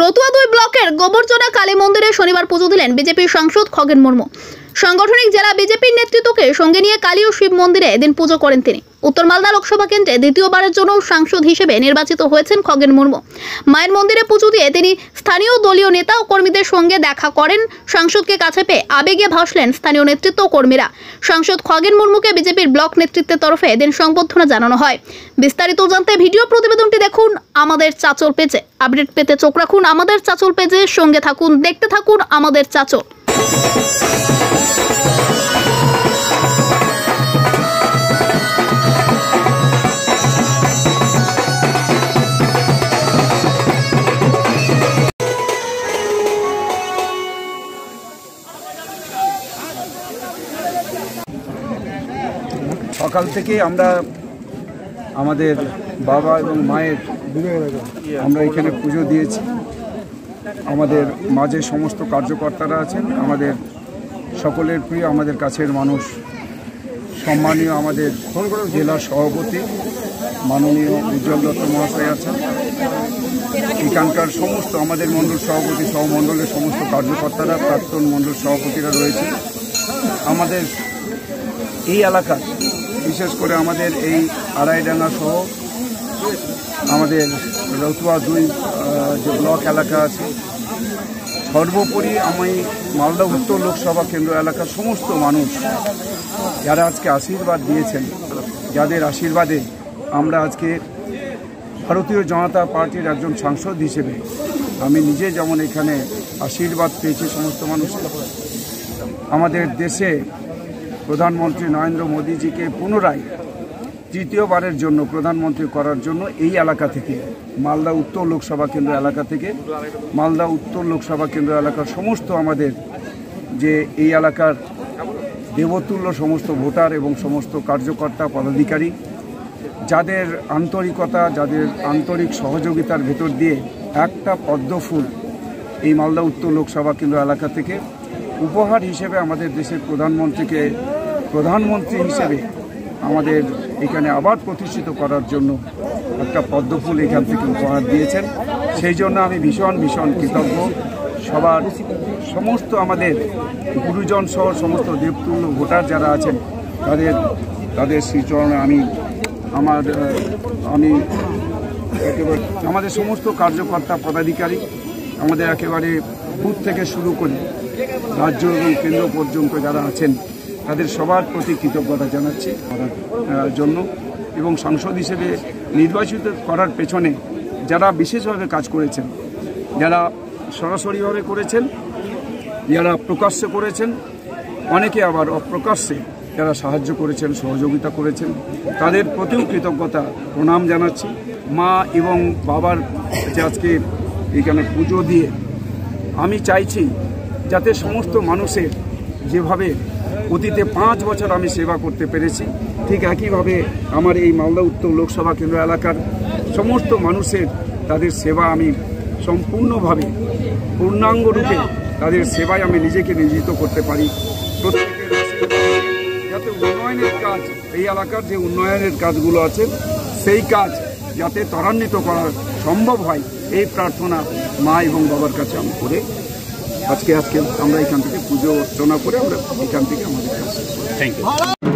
রতুয়া 2 ব্লকের গোবরচোনা কালী মন্দিরে শনিবার পুজো দিলেন বিজেপির সাংসদ খগেন মুর্মু। সাংগঠনিক জেলা বিজেপির নেতৃত্বকে সঙ্গে নিয়ে কালী ও শিব মন্দিরে এদিন পুজো করেন তিনি। উত্তর মালদা লোকসভা কেন্দ্রে দ্বিতীয়বারের জন্য সাংসদ হিসেবে নির্বাচিত হয়েছেন খগেন মুর্মু। মায়ের মন্দিরে পুজো দিয়ে তিনি স্থানীয় দলীয় নেতা ও কর্মীদের সঙ্গে দেখা করেন। সাংসদকে কাছে পেয়ে আবেগে ভাসলেন স্থানীয় নেতৃত্ব ও কর্মীরা। সাংসদ খগেন মুর্মুকে বিজেপির ব্লক নেতৃত্বের তরফে এদিন সংবর্ধনা জানানো হয়। বিস্তারিত জানতে ভিডিও প্রতিবেদনটি দেখুন আমাদের চাচল পেজে। আপডেট পেতে চোখ রাখুন আমাদের চাচল পেজে, সঙ্গে থাকুন, দেখতে থাকুন আমাদের চাচল। সকাল থেকে আমরা আমাদের বাবা এবং মায়ের আমরা এখানে পুজো দিয়েছি। আমাদের মাঝে সমস্ত কার্যকর্তারা আছেন, আমাদের সকলের প্রিয়, আমাদের কাছের মানুষ, সম্মানীয় আমাদের জেলা সভাপতি মাননীয় উজ্জ্বল দত্ত মহাশয় আছেন। এখানকার সমস্ত আমাদের মণ্ডল সভাপতি সহ মণ্ডলের সমস্ত কার্যকর্তারা, প্রাক্তন মণ্ডল সভাপতিরা রয়েছে। আমাদের এই এলাকা, বিশেষ করে আমাদের এই আড়াইডাঙ্গা সহ আমাদের রতুয়া 2 যে ব্লক এলাকা আছে, সর্বোপরি আমি মালদা উত্তর লোকসভা কেন্দ্র এলাকার সমস্ত মানুষ যারা আজকে আশীর্বাদ দিয়েছেন, যাদের আশীর্বাদে আমরা আজকে ভারতীয় জনতা পার্টির একজন সাংসদ হিসেবে আমি নিজে যেমন এখানে আশীর্বাদ পেয়েছি সমস্ত মানুষের, আমাদের দেশে প্রধানমন্ত্রী নরেন্দ্র মোদীজিকে পুনরায় তৃতীয়বারের জন্য প্রধানমন্ত্রী করার জন্য এই এলাকা থেকে, মালদা উত্তর লোকসভা কেন্দ্র এলাকা থেকে, মালদা উত্তর লোকসভা কেন্দ্র এলাকার সমস্ত আমাদের যে এই এলাকার দেবতুল্য সমস্ত ভোটার এবং সমস্ত কার্যকর্তা পদাধিকারী, যাদের আন্তরিকতা, যাদের আন্তরিক সহযোগিতার ভেতর দিয়ে একটা পদ্মফুল এই মালদা উত্তর লোকসভা কেন্দ্র এলাকা থেকে উপহার হিসেবে আমাদের দেশের প্রধানমন্ত্রীকে প্রধানমন্ত্রী হিসেবে আমাদের এখানে আবার প্রতিষ্ঠিত করার জন্য একটা পদ্মফুল এখান থেকে উপহার দিয়েছেন। সেই জন্য আমি ভীষণ কৃতজ্ঞ। সবার সমস্ত আমাদের গুরুজন সহ সমস্ত দেবতুল্য ভোটার যারা আছেন তাদের শ্রীচরণে আমি একেবারে আমাদের সমস্ত কার্যকর্তা পদাধিকারী, আমাদের একেবারে বুথ থেকে শুরু করে রাজ্য এবং কেন্দ্র পর্যন্ত যারা আছেন তাদের সবার প্রতি কৃতজ্ঞতা জানাচ্ছি করার জন্য। এবং সাংসদ হিসেবে নির্বাচিত করার পেছনে যারা বিশেষভাবে কাজ করেছেন, যারা সরাসরিভাবে করেছেন, যারা প্রকাশ্যে করেছেন, অনেকে আবার অপ্রকাশ্যে যারা সাহায্য করেছেন, সহযোগিতা করেছেন, তাদের প্রতিও কৃতজ্ঞতা প্রণাম জানাচ্ছি। মা এবং বাবার কাছে আজকে এখানে পুজো দিয়ে আমি চাইছি যাতে সমস্ত মানুষের যেভাবে অতীতে 5 বছর আমি সেবা করতে পেরেছি, ঠিক একইভাবে আমার এই মালদা উত্তর লোকসভা কেন্দ্র এলাকার সমস্ত মানুষের তাদের সেবা আমি সম্পূর্ণভাবে পূর্ণাঙ্গ রূপে তাদের সেবায় আমি নিজেকে নিয়োজিত করতে পারি। প্রত্যেকের যাতে উন্নয়নের কাজ, এই এলাকার যে উন্নয়নের কাজগুলো আছে সেই কাজ যাতে ত্বরান্বিত করা সম্ভব হয়, এই প্রার্থনা মা এবং বাবার কাছে আমি করে আজকে আমরা এখান থেকে পুজো অর্চনা করে আমরা এখান থেকে আমাদের কাছে। Thank you.